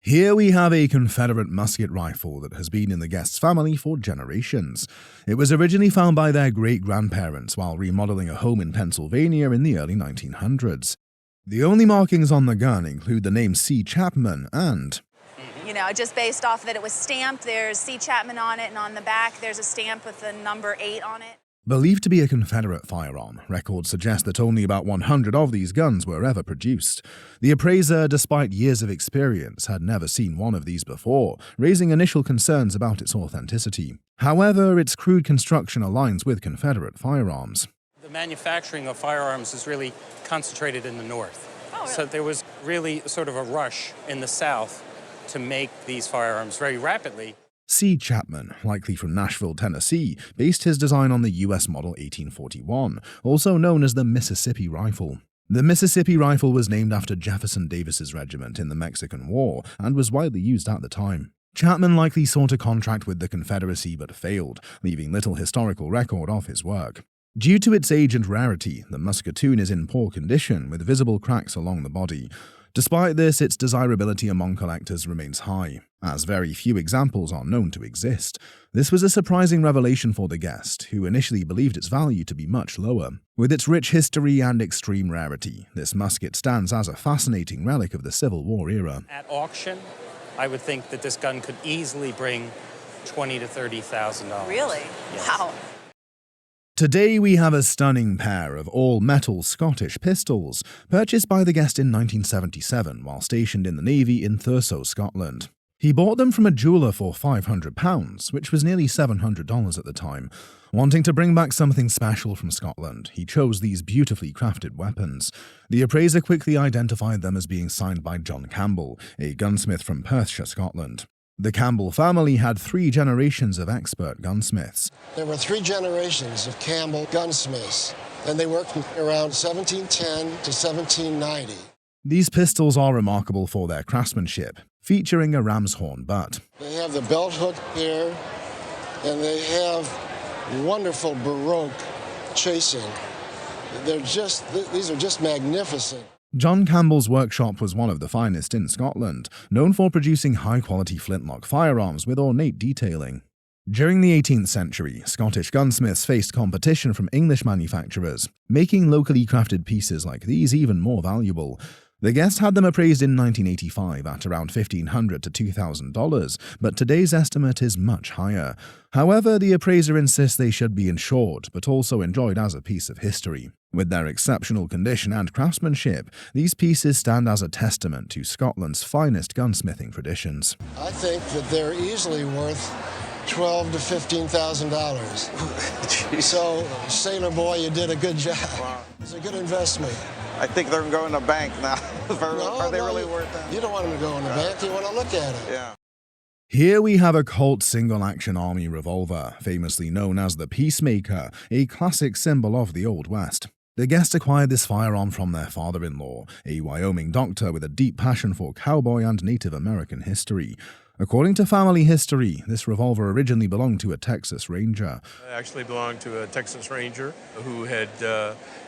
Here we have a Confederate musket rifle that has been in the guest's family for generations. It was originally found by their great-grandparents while remodeling a home in Pennsylvania in the early 1900s. The only markings on the gun include the name C. Chapman and... just based off that it was stamped, there's C. Chapman on it, and on the back there's a stamp with the number 8 on it. Believed to be a Confederate firearm, records suggest that only about 100 of these guns were ever produced. The appraiser, despite years of experience, had never seen one of these before, raising initial concerns about its authenticity. However, its crude construction aligns with Confederate firearms. The manufacturing of firearms is really concentrated in the North. Oh, really? So there was really sort of a rush in the South to make these firearms very rapidly. C. Chapman, likely from Nashville, Tennessee, based his design on the U.S. Model 1841, also known as the Mississippi Rifle. The Mississippi Rifle was named after Jefferson Davis's regiment in the Mexican War and was widely used at the time. Chapman likely sought a contract with the Confederacy but failed, leaving little historical record of his work. Due to its age and rarity, the Musketoon is in poor condition with visible cracks along the body. Despite this, its desirability among collectors remains high, as very few examples are known to exist. This was a surprising revelation for the guest, who initially believed its value to be much lower. With its rich history and extreme rarity, this musket stands as a fascinating relic of the Civil War era. At auction, I would think that this gun could easily bring $20,000 to $30,000. Really? Yes. Wow. Today we have a stunning pair of all-metal Scottish pistols, purchased by the guest in 1977 while stationed in the Navy in Thurso, Scotland. He bought them from a jeweller for £500, which was nearly $700 at the time. Wanting to bring back something special from Scotland, he chose these beautifully crafted weapons. The appraiser quickly identified them as being signed by John Campbell, a gunsmith from Perthshire, Scotland. The Campbell family had 3 generations of expert gunsmiths. There were 3 generations of Campbell gunsmiths, and they worked from around 1710 to 1790. These pistols are remarkable for their craftsmanship, featuring a ram's horn butt. They have the belt hook here, and they have wonderful Baroque chasing. These are just magnificent. John Campbell's workshop was one of the finest in Scotland, known for producing high-quality flintlock firearms with ornate detailing. During the 18th century, Scottish gunsmiths faced competition from English manufacturers, making locally crafted pieces like these even more valuable. The guest had them appraised in 1985 at around $1,500 to $2,000, but today's estimate is much higher. However, the appraiser insists they should be insured, but also enjoyed as a piece of history. With their exceptional condition and craftsmanship, these pieces stand as a testament to Scotland's finest gunsmithing traditions. I think that they're easily worth $12,000 to $15,000. So, sailor boy, you did a good job. Wow. It's a good investment. I think they're going to bank now. Are they really worth that? You don't want them to go in the bank. You want to look at it. Yeah. Here we have a Colt single-action army revolver, famously known as the Peacemaker, a classic symbol of the Old West. The guest acquired this firearm from their father-in-law, a Wyoming doctor with a deep passion for cowboy and Native American history. According to family history, this revolver originally belonged to a Texas Ranger. It actually belonged to a Texas Ranger who had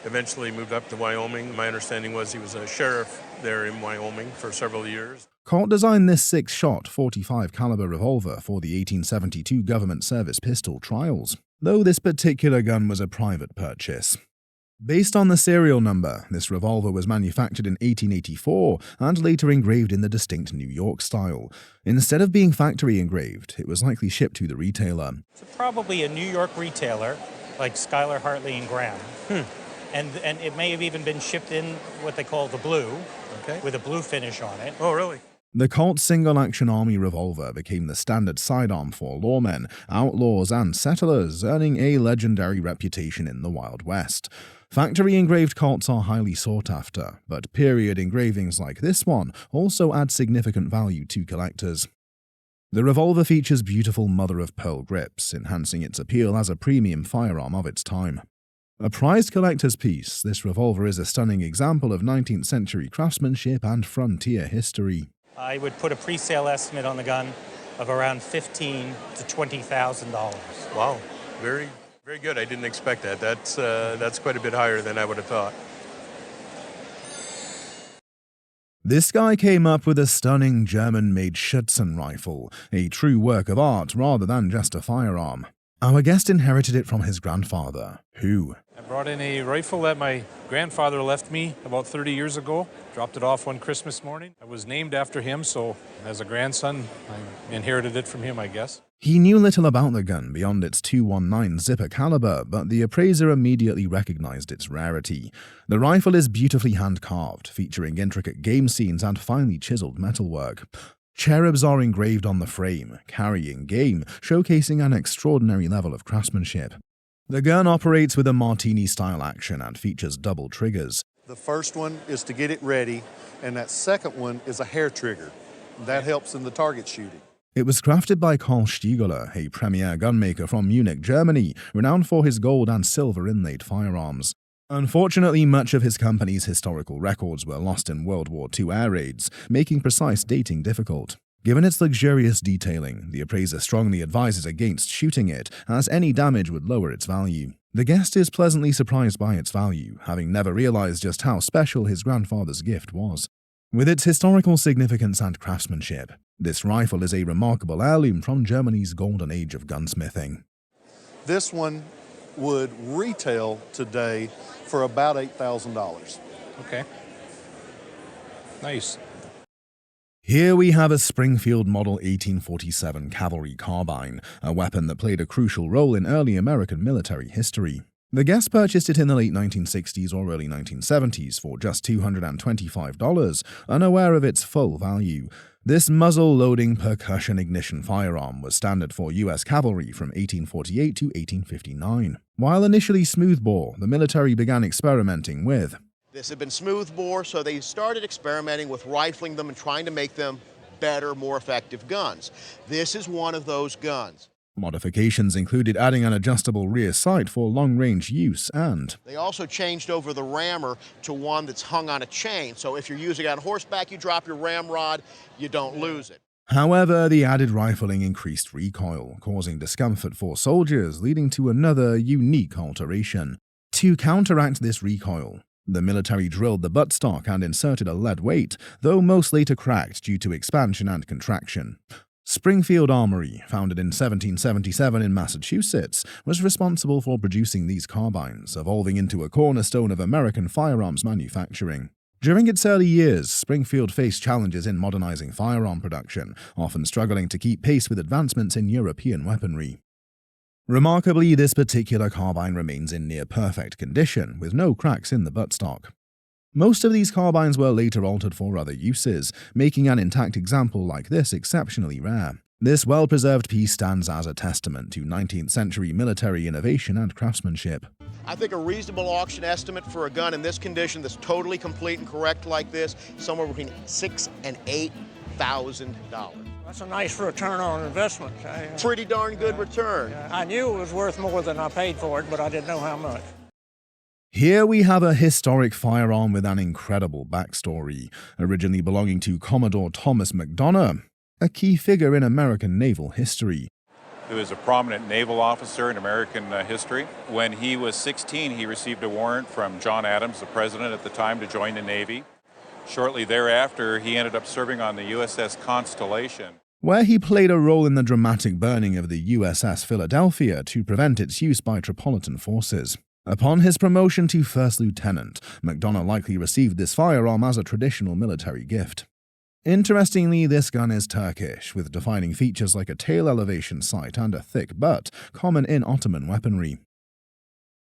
eventually moved up to Wyoming. My understanding was he was a sheriff there in Wyoming for several years. Colt designed this 6-shot, 45 caliber revolver for the 1872 government service pistol trials, though this particular gun was a private purchase. Based on the serial number, this revolver was manufactured in 1884 and later engraved in the distinct New York style. Instead of being factory engraved, it was likely shipped to the retailer. It's probably a New York retailer, like Schuyler, Hartley, and Graham. And it may have even been shipped in what they call the blue, with a blue finish on it. Oh, really? The Colt single-action army revolver became the standard sidearm for lawmen, outlaws, and settlers, earning a legendary reputation in the Wild West. Factory-engraved Colts are highly sought after, but period engravings like this one also add significant value to collectors. The revolver features beautiful mother-of-pearl grips, enhancing its appeal as a premium firearm of its time. A prized collector's piece, this revolver is a stunning example of 19th century craftsmanship and frontier history. I would put a pre-sale estimate on the gun of around $15,000 to $20,000. Wow. Very good. I didn't expect that. That's quite a bit higher than I would have thought. This guy came up with a stunning German-made Schutson Rifle, a true work of art rather than just a firearm. Our guest inherited it from his grandfather, who... I brought in a rifle that my grandfather left me about 30 years ago. Dropped it off one Christmas morning. I was named after him, so as a grandson, I inherited it from him, I guess. He knew little about the gun beyond its .219 zipper caliber, but the appraiser immediately recognized its rarity. The rifle is beautifully hand-carved, featuring intricate game scenes and finely chiseled metalwork. Cherubs are engraved on the frame, carrying game, showcasing an extraordinary level of craftsmanship. The gun operates with a martini-style action and features double triggers. The first one is to get it ready, and that second one is a hair trigger. That helps in the target shooting. It was crafted by Karl Stiegler, a premier gunmaker from Munich, Germany, renowned for his gold and silver inlaid firearms. Unfortunately, much of his company's historical records were lost in World War II air raids, making precise dating difficult. Given its luxurious detailing, the appraiser strongly advises against shooting it, as any damage would lower its value. The guest is pleasantly surprised by its value, having never realized just how special his grandfather's gift was. With its historical significance and craftsmanship, this rifle is a remarkable heirloom from Germany's golden age of gunsmithing. This one would retail today for about $8,000. Okay. Nice. Here we have a Springfield Model 1847 Cavalry carbine, a weapon that played a crucial role in early American military history. The guest purchased it in the late 1960s or early 1970s for just $225, unaware of its full value. This muzzle-loading percussion-ignition firearm was standard for U.S. cavalry from 1848 to 1859. While initially smoothbore, the military began experimenting with. This had been smoothbore, so they started experimenting with rifling them and trying to make them better, more effective guns. This is one of those guns. Modifications included adding an adjustable rear sight for long-range use and... They also changed over the rammer to one that's hung on a chain, so if you're using it on horseback, you drop your ramrod, you don't lose it. However, the added rifling increased recoil, causing discomfort for soldiers, leading to another unique alteration. To counteract this recoil, the military drilled the buttstock and inserted a lead weight, though most later cracked due to expansion and contraction. Springfield Armory, founded in 1777 in Massachusetts, was responsible for producing these carbines, evolving into a cornerstone of American firearms manufacturing. During its early years, Springfield faced challenges in modernizing firearm production, often struggling to keep pace with advancements in European weaponry. Remarkably, this particular carbine remains in near-perfect condition, with no cracks in the buttstock. Most of these carbines were later altered for other uses, making an intact example like this exceptionally rare. This well-preserved piece stands as a testament to 19th century military innovation and craftsmanship. I think a reasonable auction estimate for a gun in this condition that's totally complete and correct like this, somewhere between $6,000 and $8,000. That's a nice return on investment. Pretty darn good return. I knew it was worth more than I paid for it, but I didn't know how much. Here we have a historic firearm with an incredible backstory, originally belonging to Commodore Thomas McDonough, a key figure in American naval history. He was a prominent naval officer in American history. When he was 16, he received a warrant from John Adams, the president at the time, to join the Navy. Shortly thereafter, he ended up serving on the USS Constellation, where he played a role in the dramatic burning of the USS Philadelphia to prevent its use by Tripolitan forces. Upon his promotion to first lieutenant, McDonough likely received this firearm as a traditional military gift. Interestingly, this gun is Turkish, with defining features like a tail elevation sight and a thick butt, common in Ottoman weaponry.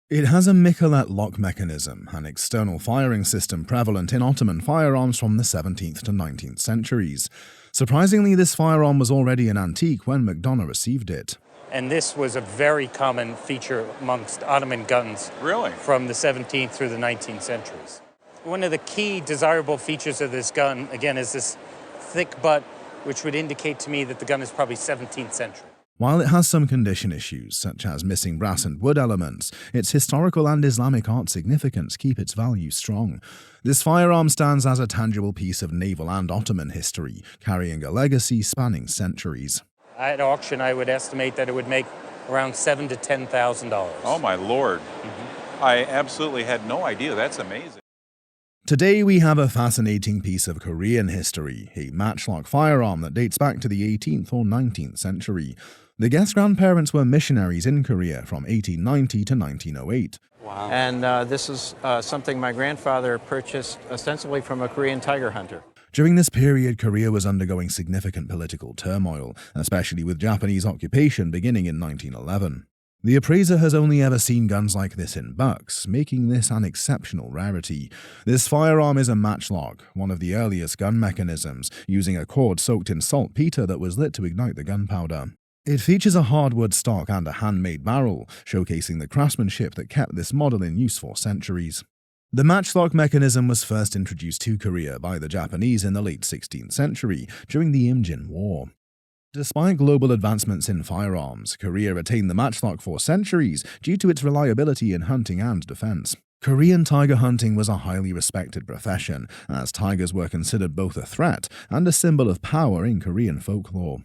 It has a Michelet lock mechanism, an external firing system prevalent in Ottoman firearms from the 17th to 19th centuries. Surprisingly, this firearm was already an antique when McDonough received it. And this was a very common feature amongst Ottoman guns. Really? From the 17th through the 19th centuries. One of the key desirable features of this gun, again, is this thick butt, which would indicate to me that the gun is probably 17th century. While it has some condition issues, such as missing brass and wood elements, its historical and Islamic art significance keep its value strong. This firearm stands as a tangible piece of naval and Ottoman history, carrying a legacy spanning centuries. At auction, I would estimate that it would make around $7,000 to $10,000. Oh, my Lord. I absolutely had no idea. That's amazing. Today we have a fascinating piece of Korean history, a matchlock firearm that dates back to the 18th or 19th century. The guest grandparents were missionaries in Korea from 1890 to 1908. Wow. And this is something my grandfather purchased ostensibly from a Korean tiger hunter. During this period, Korea was undergoing significant political turmoil, especially with Japanese occupation beginning in 1911. The appraiser has only ever seen guns like this in bucks, making this an exceptional rarity. This firearm is a matchlock, one of the earliest gun mechanisms, using a cord soaked in saltpeter that was lit to ignite the gunpowder. It features a hardwood stock and a handmade barrel, showcasing the craftsmanship that kept this model in use for centuries. The matchlock mechanism was first introduced to Korea by the Japanese in the late 16th century, during the Imjin War. Despite global advancements in firearms, Korea retained the matchlock for centuries due to its reliability in hunting and defense. Korean tiger hunting was a highly respected profession, as tigers were considered both a threat and a symbol of power in Korean folklore.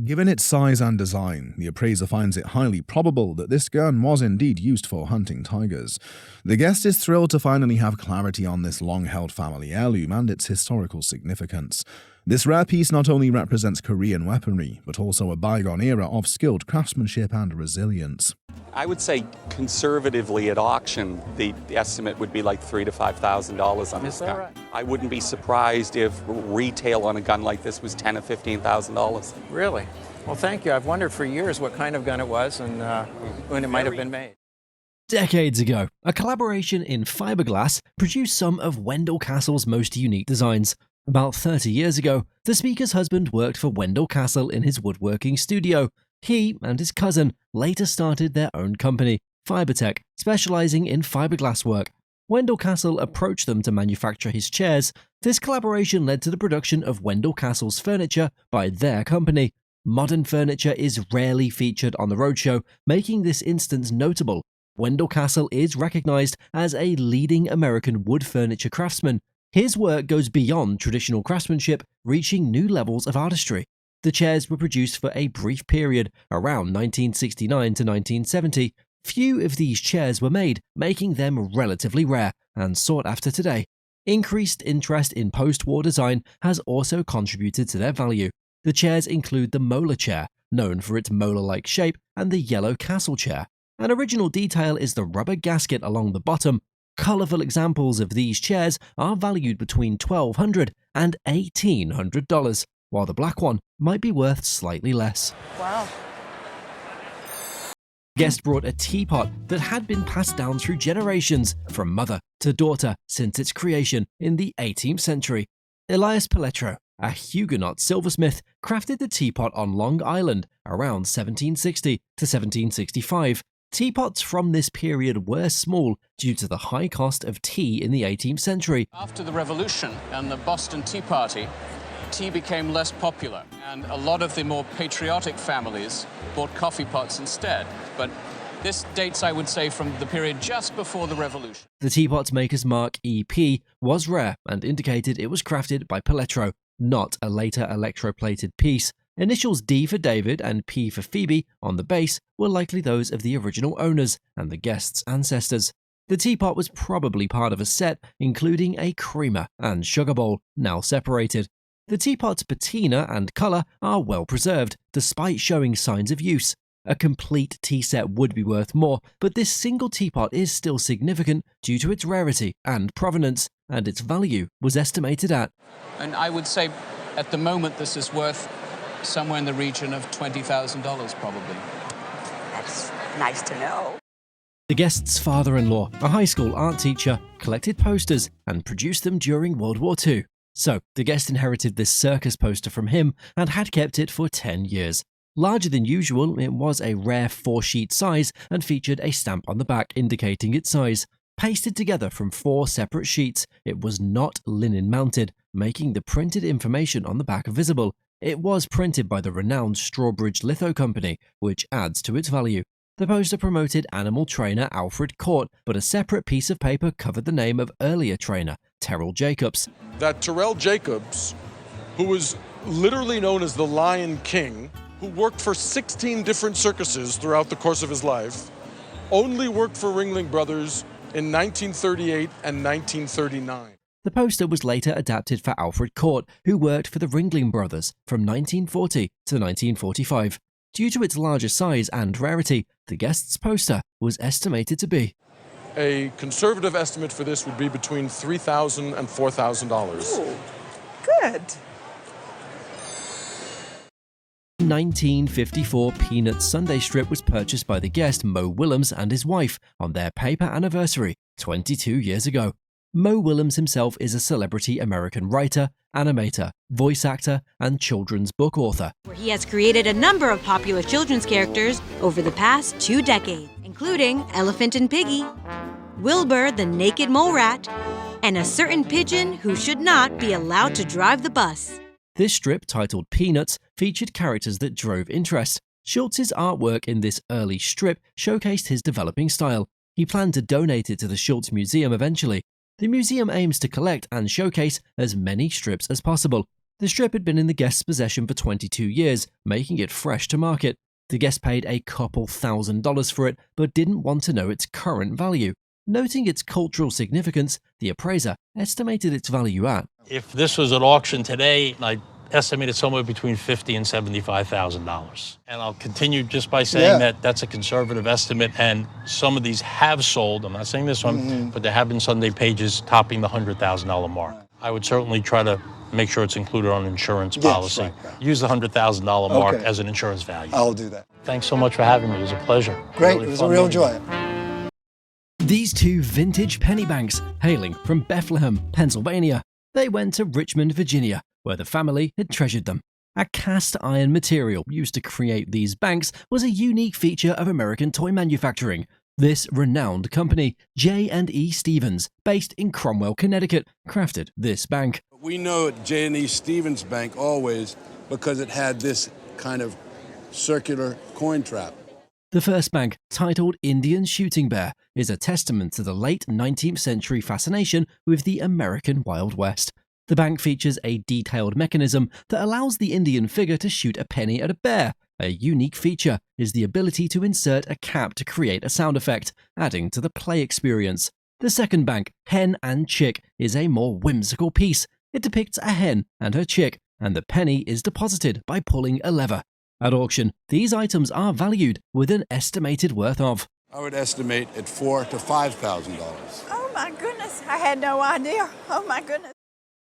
Given its size and design, the appraiser finds it highly probable that this gun was indeed used for hunting tigers. The guest is thrilled to finally have clarity on this long-held family heirloom and its historical significance. This rare piece not only represents Korean weaponry, but also a bygone era of skilled craftsmanship and resilience. I would say conservatively at auction, the estimate would be like $3,000 to $5,000 on this gun. Right? I wouldn't be surprised if retail on a gun like this was $10,000 to $15,000. Really? Well, thank you. I've wondered for years what kind of gun it was and when it might have been made. Decades ago, a collaboration in fiberglass produced some of Wendell Castle's most unique designs. About 30 years ago, the speaker's husband worked for Wendell Castle in his woodworking studio. He and his cousin later started their own company, Fibertech, specializing in fiberglass work. Wendell Castle approached them to manufacture his chairs. This collaboration led to the production of Wendell Castle's furniture by their company. Modern furniture is rarely featured on the roadshow, making this instance notable. Wendell Castle is recognized as a leading American wood furniture craftsman. His work goes beyond traditional craftsmanship, reaching new levels of artistry. The chairs were produced for a brief period, around 1969 to 1970. Few of these chairs were made, making them relatively rare and sought after today. Increased interest in post-war design has also contributed to their value. The chairs include the molar chair, known for its molar-like shape, and the yellow castle chair. An original detail is the rubber gasket along the bottom. Colorful examples of these chairs are valued between $1,200 and $1,800, while the black one might be worth slightly less. Wow. Guest brought a teapot that had been passed down through generations, from mother to daughter, since its creation in the 18th century. Elias Pelletro, a Huguenot silversmith, crafted the teapot on Long Island around 1760 to 1765. Teapots from this period were small due to the high cost of tea in the 18th century. After the Revolution and the Boston Tea Party, tea became less popular, and a lot of the more patriotic families bought coffee pots instead. But this dates, I would say, from the period just before the Revolution. The teapot's maker's mark EP was rare and indicated it was crafted by Pelletro, not a later electroplated piece. Initials D for David and P for Phoebe on the base were likely those of the original owners and the guest's ancestors. The teapot was probably part of a set including a creamer and sugar bowl, now separated. The teapot's patina and color are well preserved, despite showing signs of use. A complete tea set would be worth more, but this single teapot is still significant due to its rarity and provenance, and its value was estimated at. And I would say at the moment this is worth somewhere in the region of $20,000 probably. That's nice to know. The guest's father-in-law, a high school art teacher, collected posters and produced them during World War II. So, the guest inherited this circus poster from him and had kept it for 10 years. Larger than usual, it was a rare 4-sheet size and featured a stamp on the back indicating its size. Pasted together from 4 separate sheets, it was not linen mounted, making the printed information on the back visible. It was printed by the renowned Strawbridge Litho Company, which adds to its value. The poster promoted animal trainer Alfred Court, but a separate piece of paper covered the name of earlier trainer Terrell Jacobs. That Terrell Jacobs, who was literally known as the Lion King, who worked for 16 different circuses throughout the course of his life, only worked for Ringling Brothers in 1938 and 1939. The poster was later adapted for Alfred Court, who worked for the Ringling Brothers from 1940 to 1945. Due to its larger size and rarity, the guest's poster was estimated to be. A conservative estimate for this would be between $3,000 and $4,000. Ooh, good. 1954 Peanuts Sunday strip was purchased by the guest Mo Willems and his wife on their paper anniversary 22 years ago. Mo Willems himself is a celebrity American writer, animator, voice actor, and children's book author. He has created a number of popular children's characters over the past 2 decades, including Elephant and Piggy, Wilbur the Naked Mole Rat, and a certain pigeon who should not be allowed to drive the bus. This strip, titled Peanuts, featured characters that drove interest. Schultz's artwork in this early strip showcased his developing style. He planned to donate it to the Schultz Museum eventually. The museum aims to collect and showcase as many strips as possible. The strip had been in the guest's possession for 22 years, making it fresh to market. The guest paid a couple $1,000s for it, but didn't want to know its current value. Noting its cultural significance, the appraiser estimated its value at. If this was at auction today, I estimate it somewhere between $50,000 and $75,000. And I'll continue just by saying that that's a conservative estimate, and some of these have sold. I'm not saying this one, but there have been Sunday pages topping the $100,000 mark. I would certainly try to make sure it's included on insurance policy. Right. Use the $100,000 mark as an insurance value. I'll do that. Thanks so much for having me. It was a pleasure. Great, Really it was fun a real meeting joy. you. These two vintage penny banks, hailing from Bethlehem, Pennsylvania. They went to Richmond, Virginia, where the family had treasured them. A cast iron material used to create these banks was a unique feature of American toy manufacturing. This renowned company, J&E Stevens, based in Cromwell, Connecticut, crafted this bank. We know J&E Stevens Bank always because it had this kind of circular coin trap. The first bank, titled Indian Shooting Bear, is a testament to the late 19th century fascination with the American Wild West. The bank features a detailed mechanism that allows the Indian figure to shoot a penny at a bear. A unique feature is the ability to insert a cap to create a sound effect, adding to the play experience. The second bank, Hen and Chick, is a more whimsical piece. It depicts a hen and her chick, and the penny is deposited by pulling a lever. At auction, these items are valued with an estimated worth of. I would estimate at $4,000 to $5,000. Oh my goodness, I had no idea. Oh my goodness.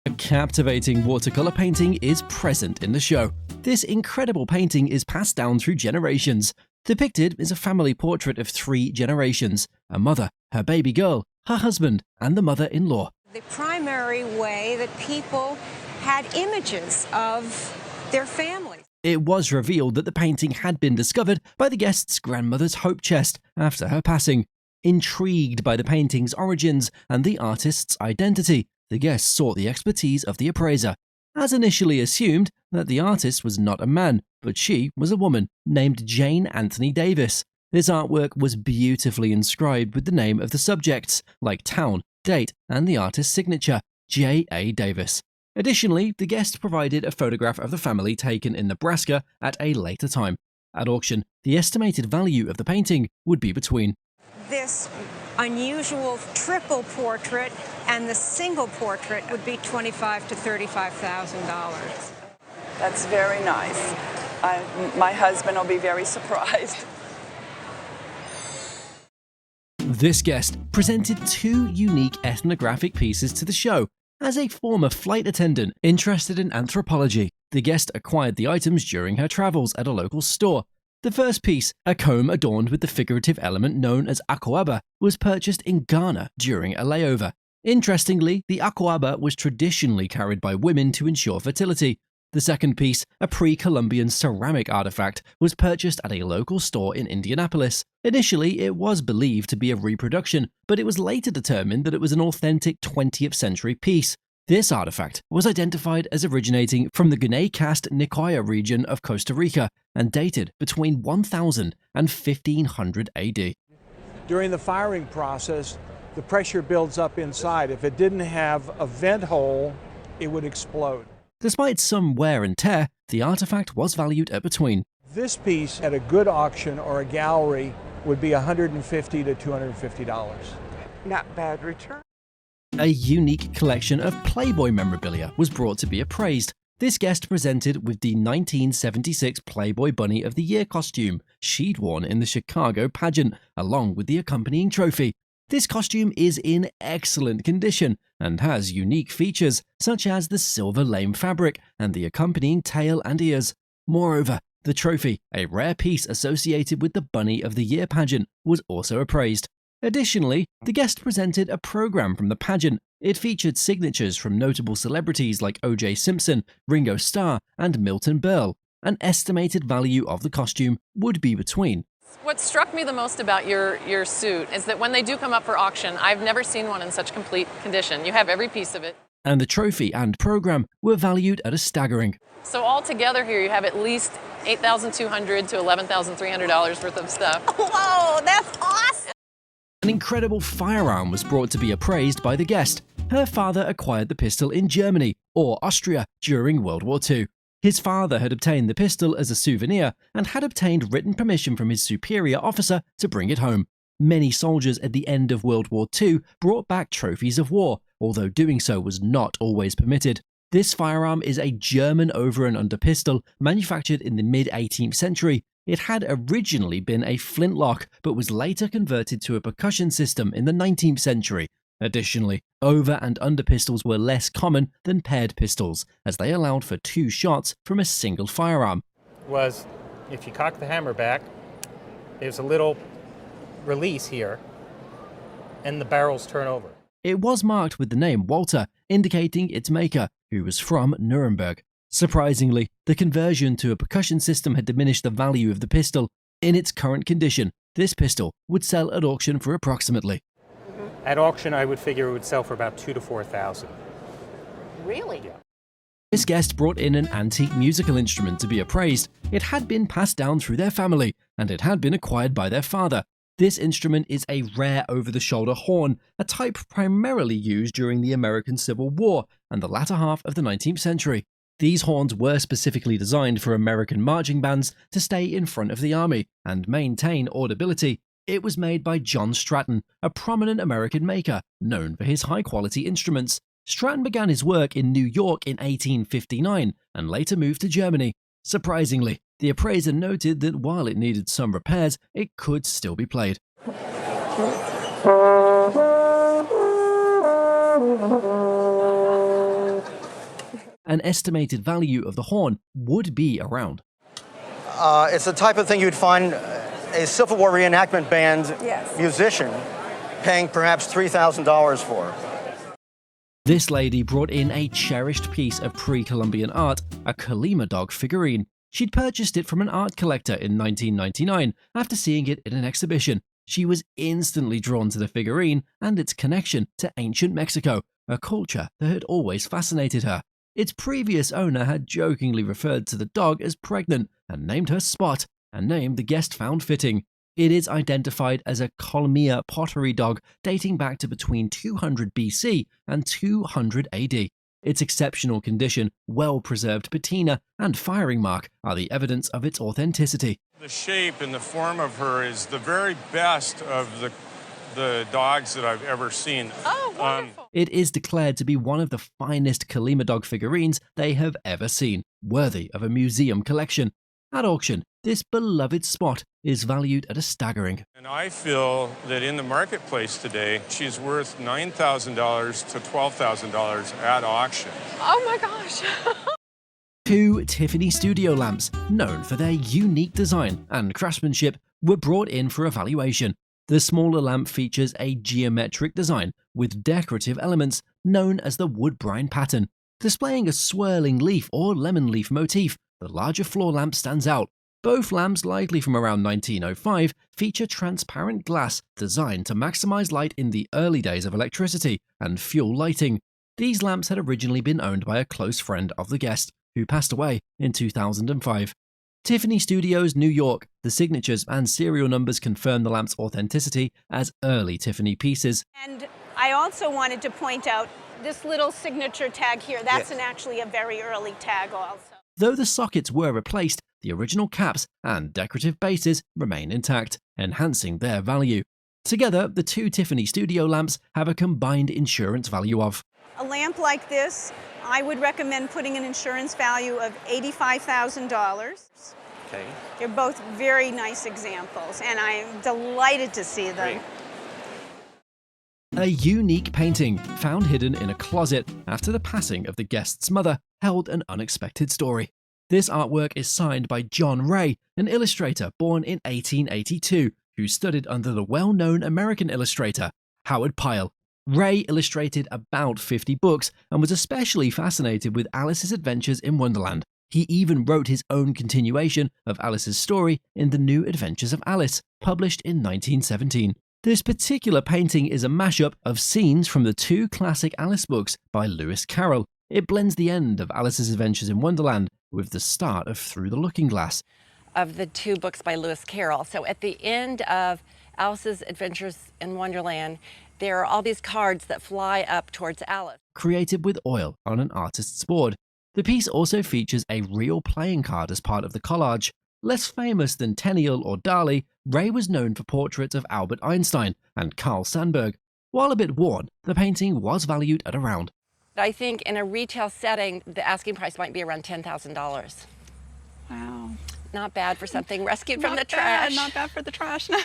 A captivating watercolor painting is present in the show. This incredible painting is passed down through generations. Depicted is a family portrait of 3 generations: a mother, her baby girl, her husband, and the mother-in-law. The primary way that people had images of their families. It was revealed that the painting had been discovered by the guest's grandmother's hope chest after her passing. Intrigued by the painting's origins and the artist's identity, the guests sought the expertise of the appraiser. As initially assumed, that the artist was not a man, but she was a woman named Jane Anthony Davis. This artwork was beautifully inscribed with the name of the subjects, like town, date, and the artist's signature, J.A. Davis. Additionally, the guest provided a photograph of the family taken in Nebraska at a later time. At auction, the estimated value of the painting would be between This unusual triple portrait and the single portrait would be $25,000 to $35,000. That's very nice. My husband will be very surprised. This guest presented 2 unique ethnographic pieces to the show. As a former flight attendant interested in anthropology, the guest acquired the items during her travels at a local store. The first piece, a comb adorned with the figurative element known as akwaaba, was purchased in Ghana during a layover. Interestingly, the akwaaba was traditionally carried by women to ensure fertility. The second piece, a pre-Columbian ceramic artifact, was purchased at a local store in Indianapolis. Initially, it was believed to be a reproduction, but it was later determined that it was an authentic 20th century piece. This artifact was identified as originating from the Guinea-Cast Nicoya region of Costa Rica and dated between 1000 and 1500 AD. During the firing process, the pressure builds up inside. If it didn't have a vent hole, it would explode. Despite some wear and tear, the artifact was valued at between. This piece at a good auction or a gallery would be $150 to $250. Not bad return. A unique collection of Playboy memorabilia was brought to be appraised. This guest presented with the 1976 Playboy Bunny of the Year costume she'd worn in the Chicago pageant, along with the accompanying trophy. This costume is in excellent condition and has unique features, such as the silver lame fabric and the accompanying tail and ears. Moreover, the trophy, a rare piece associated with the Bunny of the Year pageant, was also appraised. Additionally, the guest presented a program from the pageant. It featured signatures from notable celebrities like O.J. Simpson, Ringo Starr, and Milton Berle. An estimated value of the costume would be between. What struck me the most about your suit is that when they do come up for auction, I've never seen one in such complete condition. You have every piece of it. And the trophy and program were valued at a staggering. So altogether here you have at least $8,200 to $11,300 worth of stuff. Whoa, that's awesome! An incredible firearm was brought to be appraised by the guest. Her father acquired the pistol in Germany, or Austria, during World War II. His father had obtained the pistol as a souvenir and had obtained written permission from his superior officer to bring it home. Many soldiers at the end of World War II brought back trophies of war, although doing so was not always permitted. This firearm is a German OverUnder pistol manufactured in the mid-18th century. It had originally been a flintlock, but was later converted to a percussion system in the 19th century. Additionally, over and under pistols were less common than paired pistols, as they allowed for 2 shots from a single firearm. Was, if you cock the hammer back, there's a little release here, and the barrels turn over. It was marked with the name Walter, indicating its maker, who was from Nuremberg. Surprisingly, the conversion to a percussion system had diminished the value of the pistol. In its current condition, this pistol would sell at auction for approximately. At auction, I would figure it would sell for about $2,000 to $4,000. Really? Yeah. This guest brought in an antique musical instrument to be appraised. It had been passed down through their family, and it had been acquired by their father. This instrument is a rare over-the-shoulder horn, a type primarily used during the American Civil War and the latter half of the 19th century. These horns were specifically designed for American marching bands to stay in front of the army and maintain audibility. It was made by John Stratton, a prominent American maker known for his high-quality instruments. Stratton began his work in New York in 1859 and later moved to Germany. Surprisingly, the appraiser noted that while it needed some repairs, it could still be played. An estimated value of the horn would be around. It's the type of thing you'd find a Civil War reenactment band musician paying perhaps $3,000 for. This lady brought in a cherished piece of pre-Columbian art, a Colima dog figurine. She'd purchased it from an art collector in 1999 after seeing it in an exhibition. She was instantly drawn to the figurine and its connection to ancient Mexico, a culture that had always fascinated her. Its previous owner had jokingly referred to the dog as pregnant and named her Spot, a name the guest found fitting. It is identified as a Colmia pottery dog dating back to between 200 BC and 200 AD. Its exceptional condition, well-preserved patina, and firing mark are the evidence of its authenticity. The shape and the form of her is the very best of the dogs that I've ever seen. Oh, wonderful. It is declared to be one of the finest Colima dog figurines they have ever seen, worthy of a museum collection. At auction, this beloved Spot is valued at a staggering. And I feel that in the marketplace today, she's worth $9,000 to $12,000 at auction. Oh my gosh. 2 Tiffany studio lamps, known for their unique design and craftsmanship, were brought in for evaluation. The smaller lamp features a geometric design with decorative elements known as the woodbine pattern. Displaying a swirling leaf or lemon leaf motif, the larger floor lamp stands out. Both lamps, likely from around 1905, feature transparent glass designed to maximize light in the early days of electricity and fuel lighting. These lamps had originally been owned by a close friend of the guest, who passed away in 2005. Tiffany Studios, New York. The signatures and serial numbers confirm the lamp's authenticity as early Tiffany pieces. And I also wanted to point out this little signature tag here. That's actually a very early tag also. Though the sockets were replaced, the original caps and decorative bases remain intact, enhancing their value. Together, the two Tiffany studio lamps have a combined insurance value of A lamp like this, I would recommend putting an insurance value of $85,000. Okay. They're both very nice examples, and I'm delighted to see them. A unique painting found hidden in a closet after the passing of the guest's mother held an unexpected story. This artwork is signed by John Ray, an illustrator born in 1882, who studied under the well-known American illustrator Howard Pyle. Ray illustrated about 50 books and was especially fascinated with Alice's adventures in Wonderland. He even wrote his own continuation of Alice's story in The New Adventures of Alice, published in 1917. This particular painting is a mashup of scenes from the two classic Alice books by Lewis Carroll. It blends the end of Alice's adventures in Wonderland with the start of Through the Looking Glass. Of the two books by Lewis Carroll. So at the end of Alice's Adventures in Wonderland, there are all these cards that fly up towards Alice. Created with oil on an artist's board. The piece also features a real playing card as part of the collage. Less famous than Tenniel or Dali, Ray was known for portraits of Albert Einstein and Carl Sandburg. While a bit worn, the painting was valued at around. I think in a retail setting, the asking price might be around $10,000. Wow. Not bad for something rescued from the trash. Not bad for the trash, no.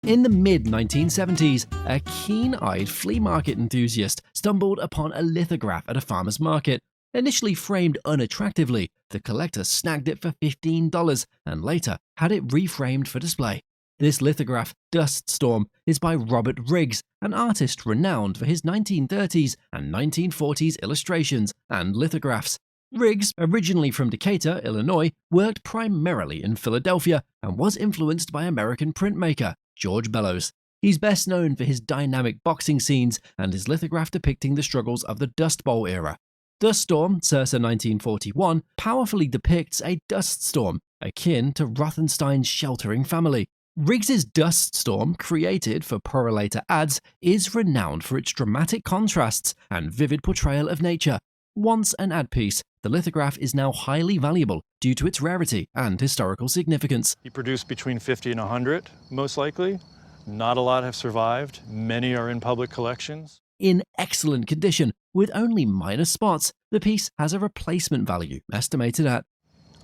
In the mid-1970s, a keen-eyed flea market enthusiast stumbled upon a lithograph at a farmer's market. Initially framed unattractively, the collector snagged it for $15 and later had it reframed for display. This lithograph, Dust Storm, is by Robert Riggs, an artist renowned for his 1930s and 1940s illustrations and lithographs. Riggs, originally from Decatur, Illinois, worked primarily in Philadelphia and was influenced by American printmaker George Bellows. He's best known for his dynamic boxing scenes and his lithograph depicting the struggles of the Dust Bowl era. Dust Storm, circa 1941, powerfully depicts a dust storm, akin to Rothenstein's sheltering family. Riggs's Dust Storm, created for Purolator ads, is renowned for its dramatic contrasts and vivid portrayal of nature. Once an ad piece, the lithograph is now highly valuable due to its rarity and historical significance. He produced between 50 and 100, most likely. Not a lot have survived. Many are in public collections. In excellent condition, with only minor spots, the piece has a replacement value estimated at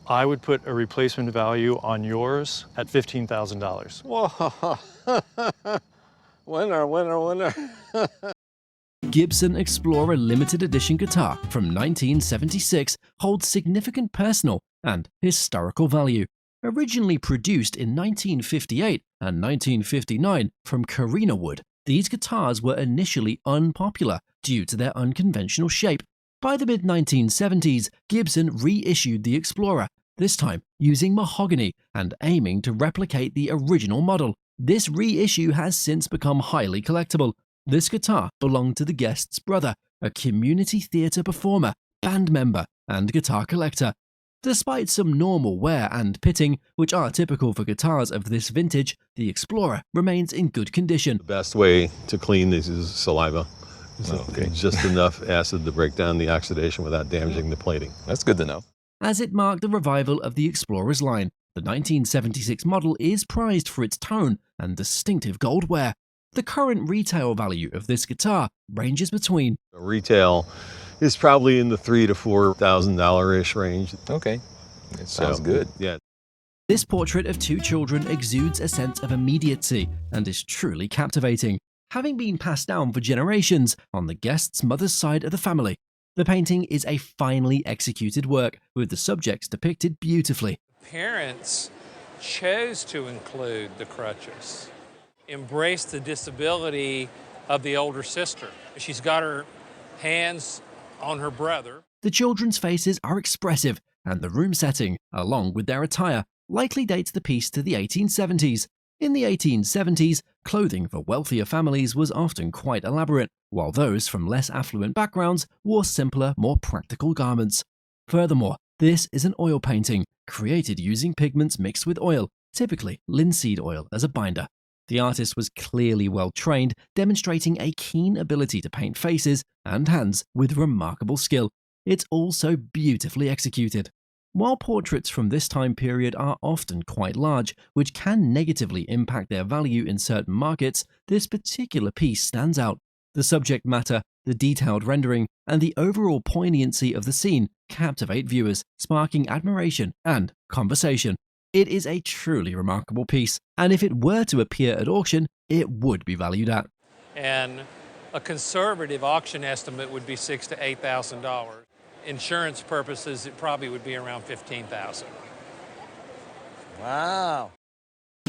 I would put a replacement value on yours at $15,000. Whoa, winner, winner, winner. Gibson Explorer limited edition guitar from 1976 holds significant personal and historical value. Originally produced in 1958 and 1959 from Carina wood, these guitars were initially unpopular due to their unconventional shape. By the mid-1970s, Gibson reissued the Explorer, this time using mahogany and aiming to replicate the original model. This reissue has since become highly collectible. This guitar belonged to the guest's brother, a community theatre performer, band member, and guitar collector. Despite some normal wear and pitting, which are typical for guitars of this vintage, the Explorer remains in good condition. The best way to clean these is saliva. Okay. Just enough acid to break down the oxidation without damaging the plating. That's good to know. As it marked the revival of the Explorer's line, the 1976 model is prized for its tone and distinctive gold wear. The current retail value of this guitar ranges between retail is probably in the $3,000 to $4,000-ish range. Okay, it sounds good. Yeah. This portrait of two children exudes a sense of immediacy and is truly captivating, having been passed down for generations on the guest's mother's side of the family. The painting is a finely executed work, with the subjects depicted beautifully. Parents chose to include the crutches, embrace the disability of the older sister. She's got her hands on her brother. The children's faces are expressive, and the room setting, along with their attire, likely dates the piece to the 1870s. In the 1870s, clothing for wealthier families was often quite elaborate, while those from less affluent backgrounds wore simpler, more practical garments. Furthermore, this is an oil painting, created using pigments mixed with oil, typically linseed oil as a binder. The artist was clearly well trained, demonstrating a keen ability to paint faces and hands with remarkable skill. It's all so beautifully executed. While portraits from this time period are often quite large, which can negatively impact their value in certain markets, this particular piece stands out. The subject matter, the detailed rendering, and the overall poignancy of the scene captivate viewers, sparking admiration and conversation. It is a truly remarkable piece, and if it were to appear at auction, it would be valued at. And a conservative auction estimate would be $6,000 to $8,000. Insurance purposes, it probably would be around $15,000. Wow.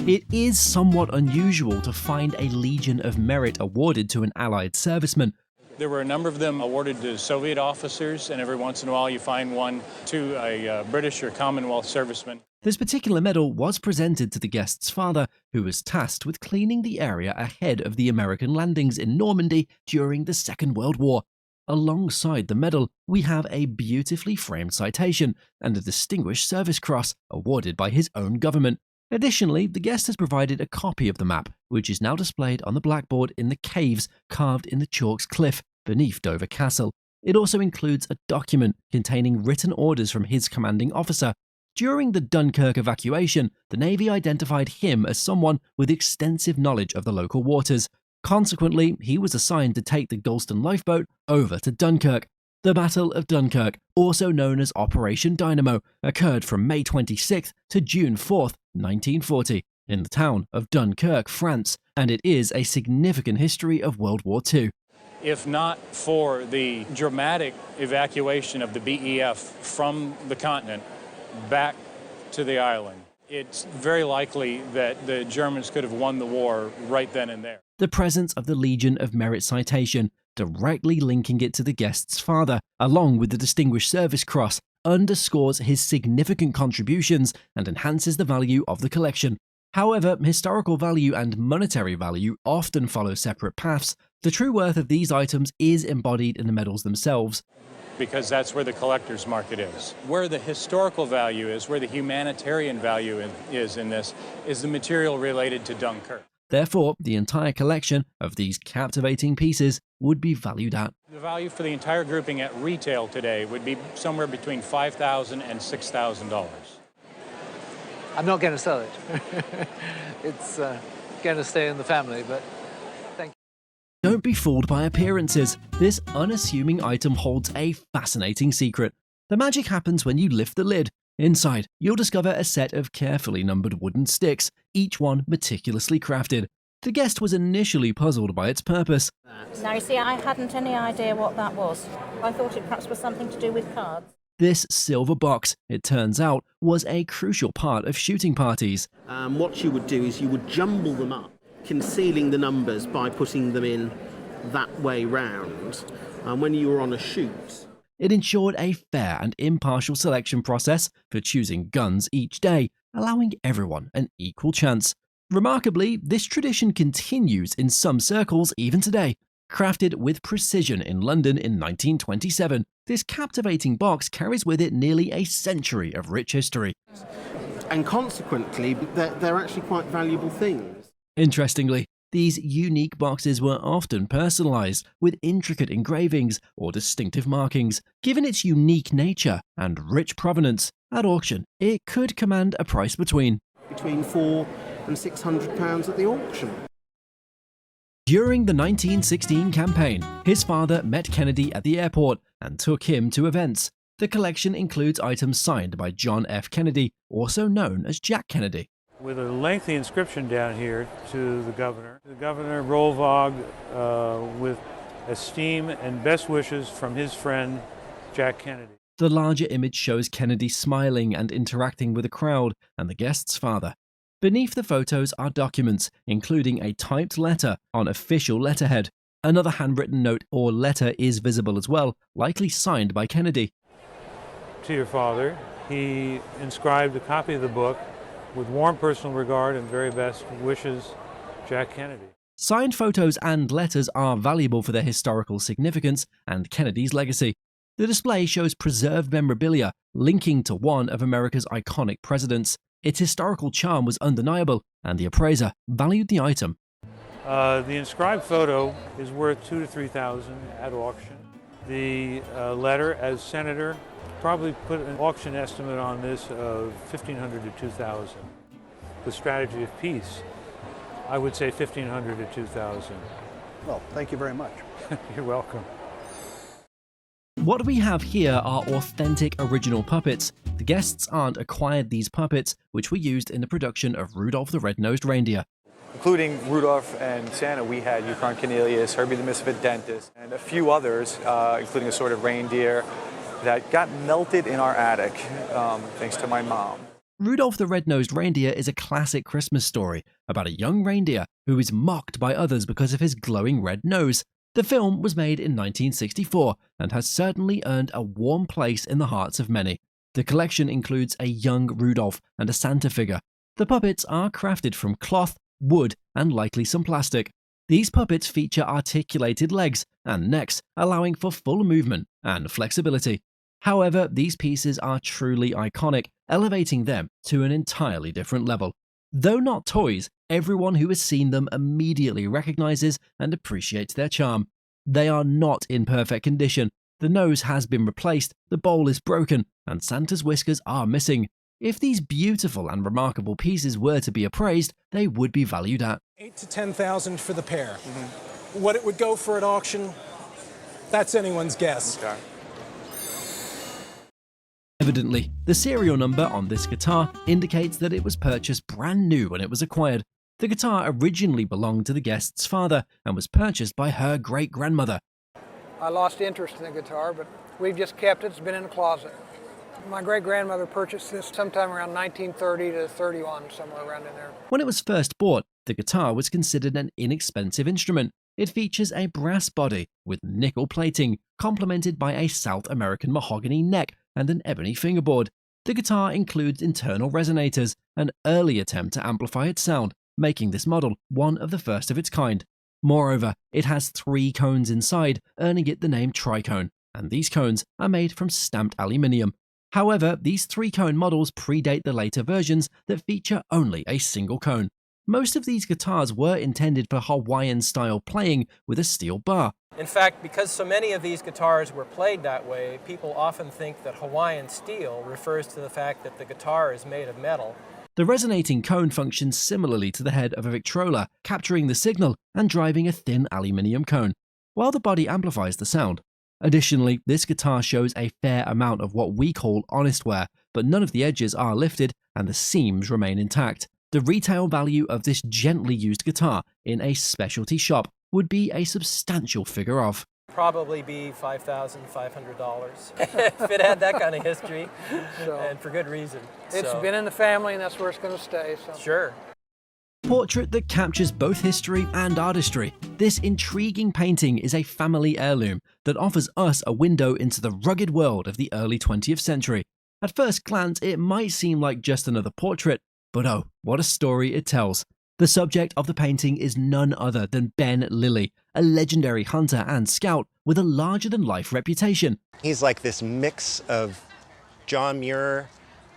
It is somewhat unusual to find a Legion of Merit awarded to an Allied serviceman. There were a number of them awarded to Soviet officers, and every once in a while you find one to a British or Commonwealth serviceman. This particular medal was presented to the guest's father, who was tasked with cleaning the area ahead of the American landings in Normandy during the Second World War. Alongside the medal, we have a beautifully framed citation and a Distinguished Service Cross awarded by his own government. Additionally, the guest has provided a copy of the map, which is now displayed on the blackboard in the caves carved in the Chalk's Cliff beneath Dover Castle. It also includes a document containing written orders from his commanding officer. During the Dunkirk evacuation, the Navy identified him as someone with extensive knowledge of the local waters. Consequently, he was assigned to take the Galston lifeboat over to Dunkirk. The Battle of Dunkirk, also known as Operation Dynamo, occurred from May 26th to June 4th, 1940, in the town of Dunkirk, France, and it is a significant history of World War II. If not for the dramatic evacuation of the BEF from the continent back to the island, it's very likely that the Germans could have won the war right then and there. The presence of the Legion of Merit citation, directly linking it to the guest's father, along with the Distinguished Service Cross, underscores his significant contributions and enhances the value of the collection. However, historical value and monetary value often follow separate paths. The true worth of these items is embodied in the medals themselves. Because that's where the collector's market is. Where the historical value is, where the humanitarian value is in this, is the material related to Dunkirk. Therefore, the entire collection of these captivating pieces would be valued at. The value for the entire grouping at retail today would be somewhere between $5,000 and $6,000. I'm not going to sell it. It's going to stay in the family, but thank you. Don't be fooled by appearances. This unassuming item holds a fascinating secret. The magic happens when you lift the lid. Inside, you'll discover a set of carefully numbered wooden sticks, each one meticulously crafted. The guest was initially puzzled by its purpose. Now, you see, I hadn't any idea what that was. I thought it perhaps was something to do with cards. This silver box, it turns out, was a crucial part of shooting parties. What you would do is you would jumble them up, concealing the numbers by putting them in that way round. And when you were on a shoot, it ensured a fair and impartial selection process for choosing guns each day, allowing everyone an equal chance. Remarkably, this tradition continues in some circles even today. Crafted with precision in London in 1927, this captivating box carries with it nearly a century of rich history. And consequently, they're actually quite valuable things. Interestingly, these unique boxes were often personalized with intricate engravings or distinctive markings. Given its unique nature and rich provenance, at auction, it could command a price between £400 and £600 at the auction. During the 1916 campaign, his father met Kennedy at the airport and took him to events. The collection includes items signed by John F. Kennedy, also known as Jack Kennedy. With a lengthy inscription down here to the governor. The governor Rolvog with esteem and best wishes from his friend, Jack Kennedy. The larger image shows Kennedy smiling and interacting with a crowd and the guest's father. Beneath the photos are documents, including a typed letter on official letterhead. Another handwritten note or letter is visible as well, likely signed by Kennedy. To your father, he inscribed a copy of the book, with warm personal regard and very best wishes, Jack Kennedy. Signed photos and letters are valuable for their historical significance and Kennedy's legacy. The display shows preserved memorabilia linking to one of America's iconic presidents. Its historical charm was undeniable, and the appraiser valued the item. The inscribed photo is worth $2,000 to $3,000 at auction. The letter as senator probably put an auction estimate on this of $1,500 to $2,000. The strategy of peace, I would say $1,500 to $2,000. Well, thank you very much. You're welcome. What we have here are authentic original puppets. The guests' aunt acquired these puppets, which were used in the production of Rudolph the Red-Nosed Reindeer. Including Rudolph and Santa, we had Yukon Cornelius, Herbie the Misfit Dentist, and a few others, including a sort of reindeer, that got melted in our attic, thanks to my mom. Rudolph the Red-Nosed Reindeer is a classic Christmas story about a young reindeer who is mocked by others because of his glowing red nose. The film was made in 1964 and has certainly earned a warm place in the hearts of many. The collection includes a young Rudolph and a Santa figure. The puppets are crafted from cloth, wood, and likely some plastic. These puppets feature articulated legs and necks, allowing for full movement and flexibility. However, these pieces are truly iconic, elevating them to an entirely different level. Though not toys, everyone who has seen them immediately recognizes and appreciates their charm. They are not in perfect condition. The nose has been replaced, the bowl is broken, and Santa's whiskers are missing. If these beautiful and remarkable pieces were to be appraised, they would be valued at $8,000 to $10,000 for the pair. What it would go for at auction, that's anyone's guess. Okay. Evidently, the serial number on this guitar indicates that it was purchased brand new when it was acquired. The guitar originally belonged to the guest's father and was purchased by her great-grandmother. I lost interest in the guitar, but we've just kept it. It's been in the closet. My great-grandmother purchased this sometime around 1930 to 31, somewhere around in there. When it was first bought, the guitar was considered an inexpensive instrument. It features a brass body with nickel plating, complemented by a South American mahogany neck and an ebony fingerboard. The guitar includes internal resonators, an early attempt to amplify its sound, making this model one of the first of its kind. Moreover, it has 3 cones inside, earning it the name tricone, and these cones are made from stamped aluminium. However, these 3-cone models predate the later versions that feature only a single cone. Most of these guitars were intended for Hawaiian-style playing with a steel bar. In fact, because so many of these guitars were played that way, people often think that Hawaiian steel refers to the fact that the guitar is made of metal. The resonating cone functions similarly to the head of a Victrola, capturing the signal and driving a thin aluminium cone, while the body amplifies the sound. Additionally, this guitar shows a fair amount of what we call honest wear, but none of the edges are lifted and the seams remain intact. The retail value of this gently used guitar in a specialty shop would be a substantial figure of. Probably be $5,500 if it had that kind of history, and for good reason. It's been in the family and that's where it's going to stay. So. Sure. Portrait that captures both history and artistry. This intriguing painting is a family heirloom that offers us a window into the rugged world of the early 20th century. At first glance, it might seem like just another portrait, but oh, what a story it tells. The subject of the painting is none other than Ben Lilly, a legendary hunter and scout with a larger-than-life reputation. He's like this mix of John Muir.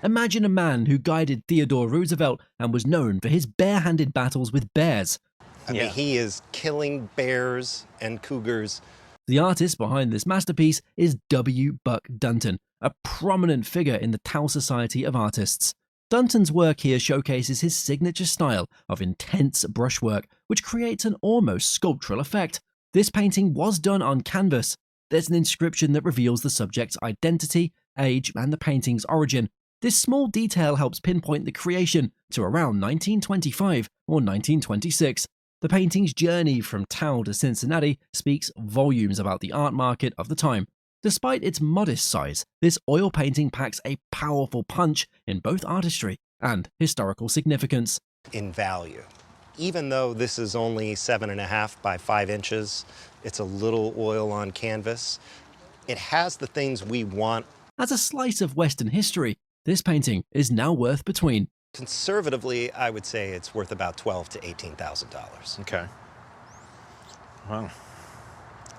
Imagine a man who guided Theodore Roosevelt and was known for his bare-handed battles with bears. I mean, he is killing bears and cougars. The artist behind this masterpiece is W. Buck Dunton, a prominent figure in the Tau Society of Artists. Dunton's work here showcases his signature style of intense brushwork, which creates an almost sculptural effect. This painting was done on canvas. There's an inscription that reveals the subject's identity, age, and the painting's origin. This small detail helps pinpoint the creation to around 1925 or 1926. The painting's journey from Tau to Cincinnati speaks volumes about the art market of the time. Despite its modest size, this oil painting packs a powerful punch in both artistry and historical significance. In value. Even though this is only 7.5 by 5 inches, it's a little oil on canvas. It has the things we want. As a slice of Western history, this painting is now worth between. Conservatively, I would say it's worth about $12,000 to $18,000. Okay. Well,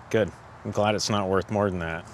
good. I'm glad it's not worth more than that.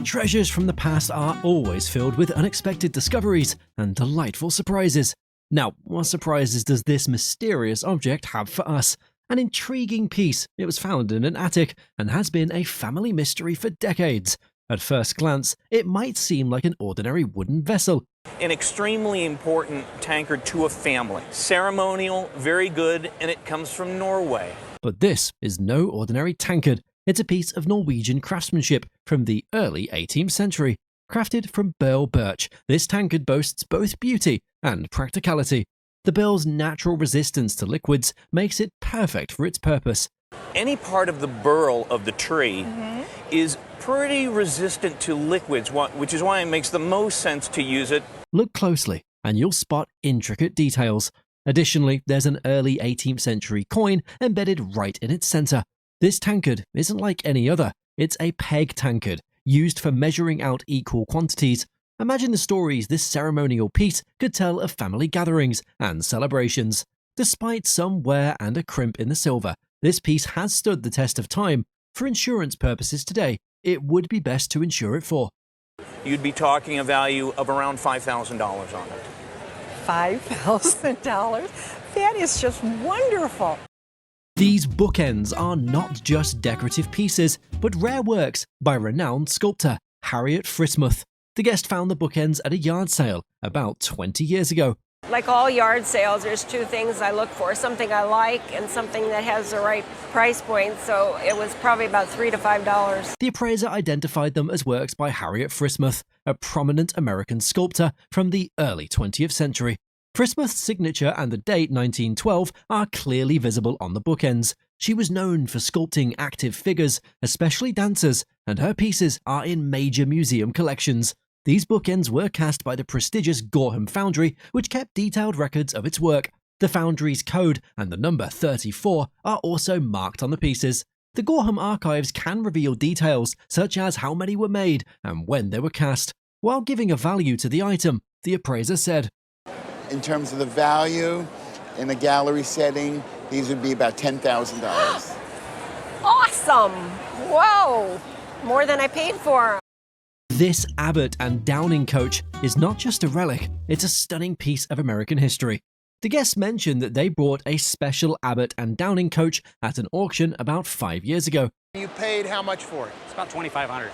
Treasures from the past are always filled with unexpected discoveries and delightful surprises. Now, what surprises does this mysterious object have for us? An intriguing piece. It was found in an attic and has been a family mystery for decades. At first glance, it might seem like an ordinary wooden vessel. An extremely important tankard to a family. Ceremonial, very good, and it comes from Norway. But this is no ordinary tankard. It's a piece of Norwegian craftsmanship from the early 18th century. Crafted from burl birch, this tankard boasts both beauty and practicality. The burl's natural resistance to liquids makes it perfect for its purpose. Any part of the burl of the tree is pretty resistant to liquids, which is why it makes the most sense to use it. Look closely and you'll spot intricate details. Additionally, there's an early 18th century coin embedded right in its center. This tankard isn't like any other. It's a peg tankard, used for measuring out equal quantities. Imagine the stories this ceremonial piece could tell of family gatherings and celebrations. Despite some wear and a crimp in the silver, this piece has stood the test of time. For insurance purposes today, it would be best to insure it for. You'd be talking a value of around $5,000 on it. $5,000? That is just wonderful. These bookends are not just decorative pieces, but rare works by renowned sculptor Harriet Frithmuth. The guest found the bookends at a yard sale about 20 years ago. Like all yard sales, there's two things I look for, something I like and something that has the right price point, so it was probably about $3 to $5. The appraiser identified them as works by Harriet Frithmuth, a prominent American sculptor from the early 20th century. Frithmuth's signature and the date 1912 are clearly visible on the bookends. She was known for sculpting active figures, especially dancers, and her pieces are in major museum collections. These bookends were cast by the prestigious Gorham Foundry, which kept detailed records of its work. The Foundry's code and the number 34 are also marked on the pieces. The Gorham Archives can reveal details such as how many were made and when they were cast. While giving a value to the item, the appraiser said, in terms of the value in a gallery setting, these would be about $10,000. Awesome! Whoa! More than I paid for. This Abbott and Downing coach is not just a relic, it's a stunning piece of American history. The guests mentioned that they bought a special Abbott and Downing coach at an auction about 5 years ago. You paid how much for it? It's about $2,500.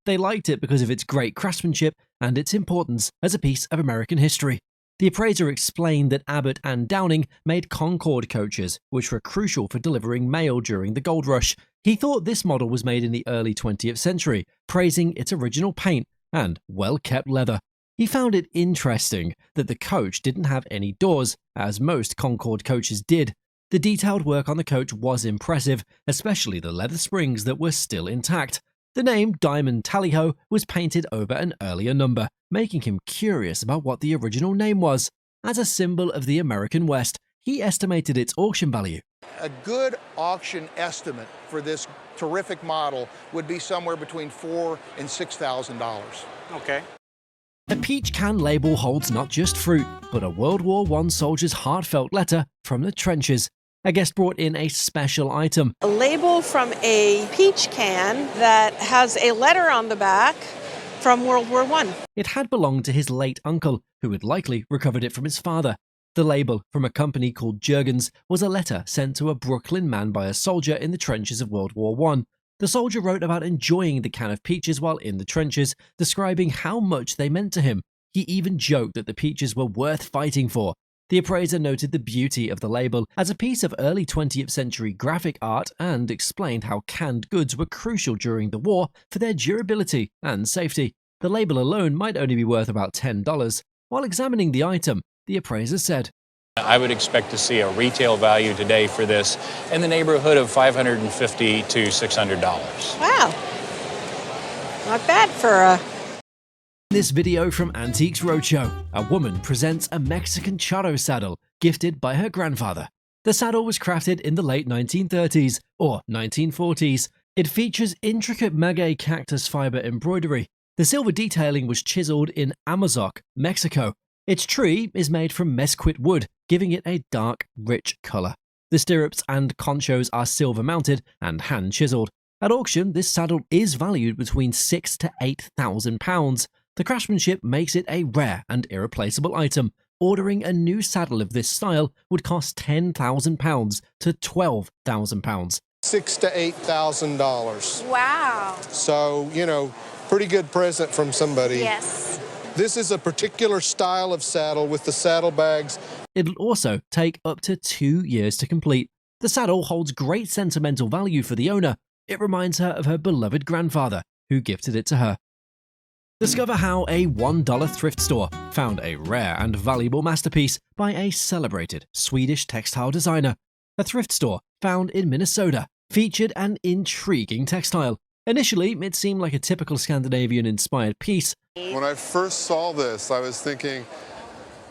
They liked it because of its great craftsmanship and its importance as a piece of American history. The appraiser explained that Abbott and Downing made Concorde coaches, which were crucial for delivering mail during the gold rush. He thought this model was made in the early 20th century, praising its original paint and well-kept leather. He found it interesting that the coach didn't have any doors, as most Concorde coaches did. The detailed work on the coach was impressive, especially the leather springs that were still intact. The name Diamond Tally-Ho was painted over an earlier number, making him curious about what the original name was. As a symbol of the American West, he estimated its auction value. A good auction estimate for this terrific model would be somewhere between $4,000 and $6,000. Okay. The peach can label holds not just fruit, but a World War I soldier's heartfelt letter from the trenches. A guest brought in a special item. A label from a peach can that has a letter on the back from World War I. It had belonged to his late uncle, who had likely recovered it from his father. The label, from a company called Jurgens, was a letter sent to a Brooklyn man by a soldier in the trenches of World War I. The soldier wrote about enjoying the can of peaches while in the trenches, describing how much they meant to him. He even joked that the peaches were worth fighting for. The appraiser noted the beauty of the label as a piece of early 20th century graphic art and explained how canned goods were crucial during the war for their durability and safety. The label alone might only be worth about $10. While examining the item, the appraiser said, I would expect to see a retail value today for this in the neighborhood of $550 to $600. Wow. Not bad for a... In this video from Antiques Roadshow, a woman presents a Mexican Chado saddle gifted by her grandfather. The saddle was crafted in the late 1930s or 1940s. It features intricate maguey cactus fiber embroidery. The silver detailing was chiseled in Amozoc, Mexico. Its tree is made from mesquite wood, giving it a dark, rich color. The stirrups and conchos are silver mounted and hand chiseled. At auction, this saddle is valued between £6,000 to £8,000. The craftsmanship makes it a rare and irreplaceable item. Ordering a new saddle of this style would cost £10,000 to £12,000. $6,000 to $8,000. Wow. So, you know, Pretty good present from somebody. Yes. This is a particular style of saddle with the saddlebags. It'll also take up to 2 years to complete. The saddle holds great sentimental value for the owner. It reminds her of her beloved grandfather, who gifted it to her. Discover how a $1 thrift store found a rare and valuable masterpiece by a celebrated Swedish textile designer. A thrift store found in Minnesota featured an intriguing textile. Initially, it seemed like a typical Scandinavian-inspired piece. When I first saw this, I was thinking,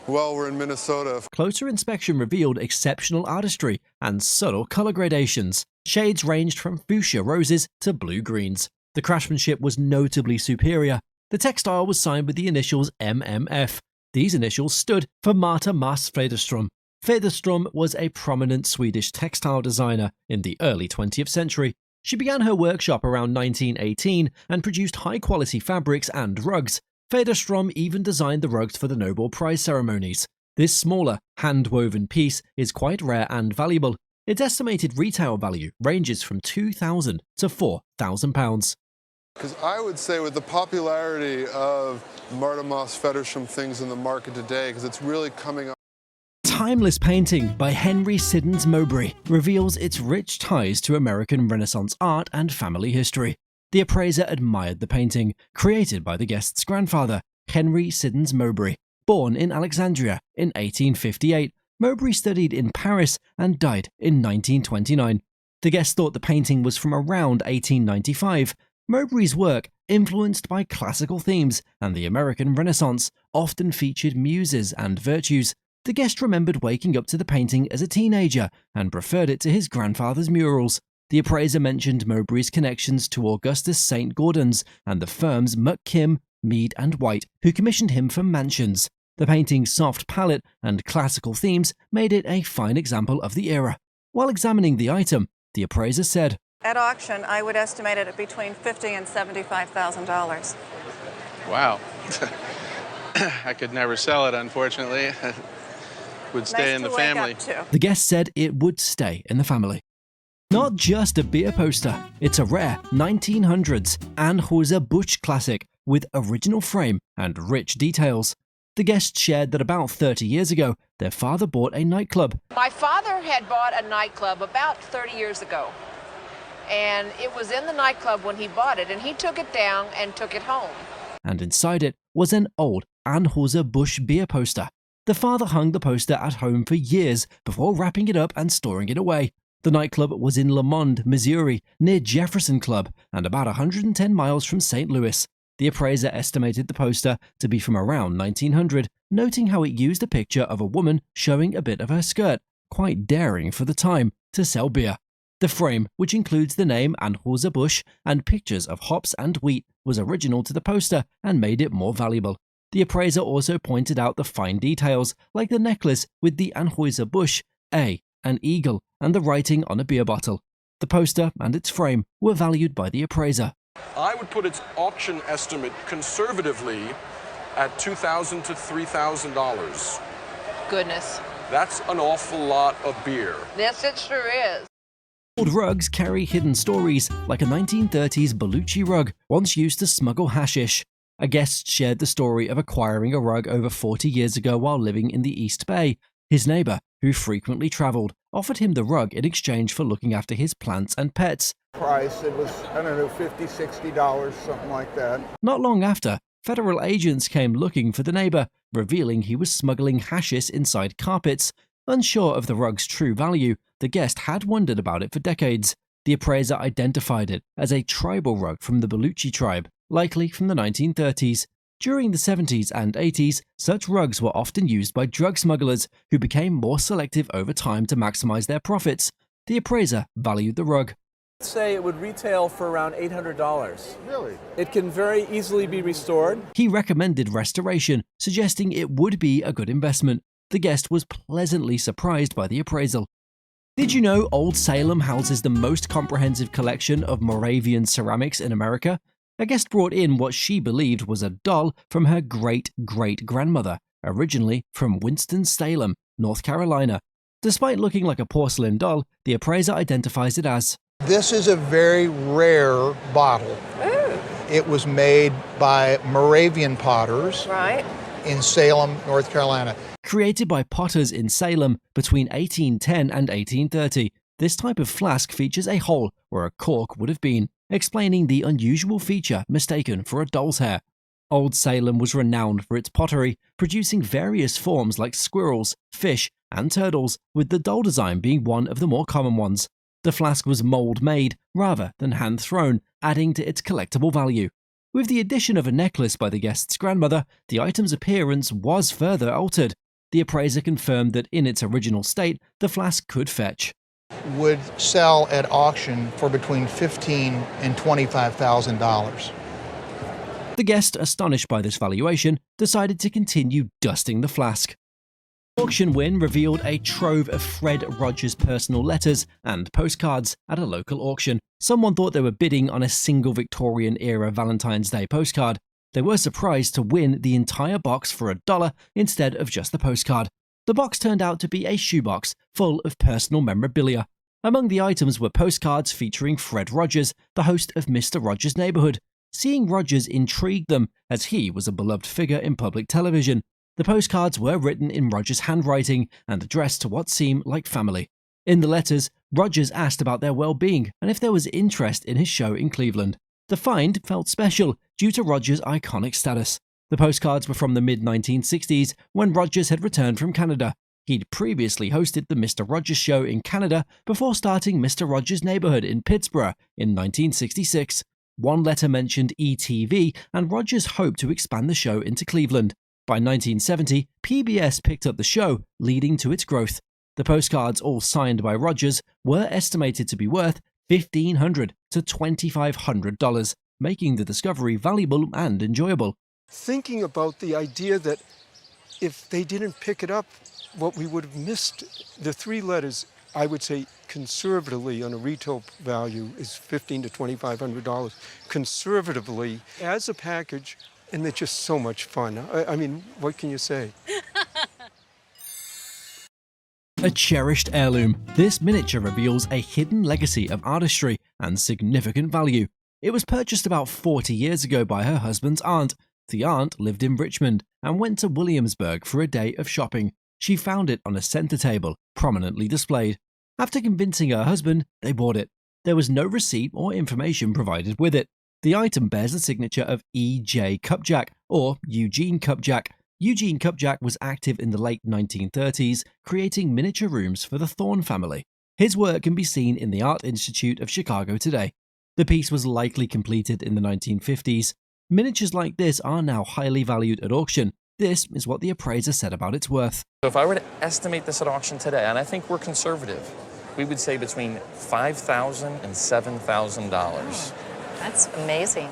well, we're in Minnesota. Closer inspection revealed exceptional artistry and subtle color gradations. Shades ranged from fuchsia roses to blue-greens. The craftsmanship was notably superior. The textile was signed with the initials MMF. These initials stood for Marta Mars Federström. Federström was a prominent Swedish textile designer in the early 20th century. She began her workshop around 1918 and produced high-quality fabrics and rugs. Federström even designed the rugs for the Nobel Prize ceremonies. This smaller, hand-woven piece is quite rare and valuable. Its estimated retail value ranges from £2,000 to £4,000. Because I would say with the popularity of Marta Mars Federström things in the market today, because it's really coming up. Timeless painting by Henry Siddons Mowbray reveals its rich ties to American Renaissance art and family history. The appraiser admired the painting, created by the guest's grandfather, Henry Siddons Mowbray. Born in Alexandria in 1858, Mowbray studied in Paris and died in 1929. The guest thought the painting was from around 1895. Mowbray's work, influenced by classical themes and the American Renaissance, often featured muses and virtues. The guest remembered waking up to the painting as a teenager and preferred it to his grandfather's murals. The appraiser mentioned Mowbray's connections to Augustus St. Gaudens and the firms McKim, Mead and White, who commissioned him for mansions. The painting's soft palette and classical themes made it a fine example of the era. While examining the item, the appraiser said, "At auction, I would estimate it at between $50,000 and $75,000. Wow. I could never sell it, unfortunately. It would stay in the family." The guest said it would stay in the family. Not just a beer poster, it's a rare 1900s Anheuser-Busch classic with original frame and rich details. The guest shared that about 30 years ago, their father bought a nightclub. My father had bought a nightclub about 30 years ago. And it was in the nightclub when he bought it, and he took it down and took it home. And inside it was an old Anheuser-Busch beer poster. The father hung the poster at home for years before wrapping it up and storing it away. The nightclub was in Lamond, Missouri, near Jefferson Club, and about 110 miles from St. Louis. The appraiser estimated the poster to be from around 1900, noting how it used a picture of a woman showing a bit of her skirt, quite daring for the time, to sell beer. The frame, which includes the name Anheuser-Busch and pictures of hops and wheat, was original to the poster and made it more valuable. The appraiser also pointed out the fine details, like the necklace with the Anheuser-Busch A, an eagle, and the writing on a beer bottle. The poster and its frame were valued by the appraiser. I would put its auction estimate conservatively at $2,000 to $3,000. Goodness. That's an awful lot of beer. Yes, it sure is. Old rugs carry hidden stories, like a 1930s Bellucci rug once used to smuggle hashish. A guest shared the story of acquiring a rug over 40 years ago while living in the East Bay. His neighbor, who frequently traveled, offered him the rug in exchange for looking after his plants and pets. Price, it was, I don't know, $50, $60, something like that. Not long after, federal agents came looking for the neighbor, revealing he was smuggling hashish inside carpets. Unsure of the rug's true value, the guest had wondered about it for decades. The appraiser identified it as a tribal rug from the Bellucci tribe, likely from the 1930s. During the 70s and 80s, such rugs were often used by drug smugglers, who became more selective over time to maximize their profits. The appraiser valued the rug. Say it would retail for around $800. Really? It can very easily be restored. He recommended restoration, suggesting it would be a good investment. The guest was pleasantly surprised by the appraisal. Did you know Old Salem houses the most comprehensive collection of Moravian ceramics in America? A guest brought in what she believed was a doll from her great-great-grandmother, originally from Winston-Salem, North Carolina. Despite looking like a porcelain doll, the appraiser identifies it as. This is a very rare bottle. Ooh. It was made by Moravian potters in Salem, North Carolina. Created by potters in Salem between 1810 and 1830, this type of flask features a hole where a cork would have been, explaining the unusual feature mistaken for a doll's hair. Old Salem was renowned for its pottery, producing various forms like squirrels, fish, and turtles, with the doll design being one of the more common ones. The flask was mold-made rather than hand-thrown, adding to its collectible value. With the addition of a necklace by the guest's grandmother, the item's appearance was further altered. The appraiser confirmed that in its original state, the flask could fetch. Would sell at auction for between $15,000 and $25,000. The guest, astonished by this valuation, decided to continue dusting the flask. Auction win revealed a trove of Fred Rogers personal letters and postcards at a local auction. Someone thought they were bidding on a single Victorian-era Valentine's Day postcard. They were surprised to win the entire box for $1 instead of just the postcard. The box turned out to be a shoebox full of personal memorabilia. Among the items were postcards featuring Fred Rogers, the host of Mr. Rogers' Neighborhood. Seeing Rogers intrigued them, as he was a beloved figure in public television. The postcards were written in Rogers' handwriting and addressed to what seemed like family. In the letters, Rogers asked about their well-being and if there was interest in his show in Cleveland. The find felt special due to Rogers' iconic status. The postcards were from the mid-1960s when Rogers had returned from Canada. He'd previously hosted the Mr. Rogers Show in Canada before starting Mr. Rogers' Neighborhood in Pittsburgh in 1966. One letter mentioned ETV, and Rogers hoped to expand the show into Cleveland. By 1970, PBS picked up the show, leading to its growth. The postcards, all signed by Rogers, were estimated to be worth $1,500 to $2,500, making the discovery valuable and enjoyable. Thinking about the idea that if they didn't pick it up, what we would have missed, the three letters, I would say conservatively on a retail value is $1,500 to $2,500. Conservatively, as a package, and they're just so much fun. I mean, what can you say? A cherished heirloom, this miniature reveals a hidden legacy of artistry and significant value. It was purchased about 40 years ago by her husband's aunt. The aunt lived in Richmond and went to Williamsburg for a day of shopping. She found it on a center table, prominently displayed. After convincing her husband, they bought it. There was no receipt or information provided with it. The item bears the signature of E.J. Cupjack, or Eugene Cupjack. Eugene Cupjack was active in the late 1930s, creating miniature rooms for the Thorne family. His work can be seen in the Art Institute of Chicago today. The piece was likely completed in the 1950s. Miniatures like this are now highly valued at auction. This is what the appraiser said about its worth. So if I were to estimate this at auction today, and I think we're conservative, we would say between $5,000 and $7,000. That's amazing.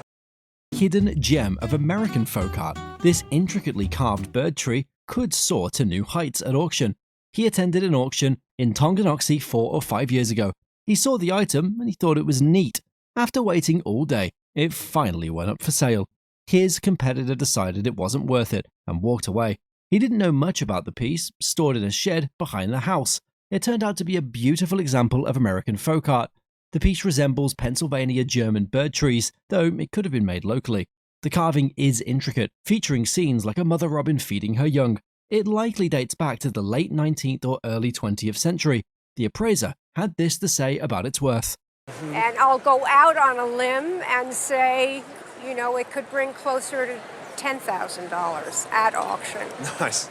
Hidden gem of American folk art, this intricately carved bird tree could soar to new heights at auction. He attended an auction in Tonganoxie 4 or 5 years ago. He saw the item and he thought it was neat. After waiting all day, it finally went up for sale. His competitor decided it wasn't worth it and walked away. He didn't know much about the piece, stored in a shed behind the house. It turned out to be a beautiful example of American folk art. The piece resembles Pennsylvania German bird trees, though it could have been made locally. The carving is intricate, featuring scenes like a mother robin feeding her young. It likely dates back to the late 19th or early 20th century. The appraiser had this to say about its worth. And I'll go out on a limb and say, you know, it could bring closer to $10,000 at auction. Nice.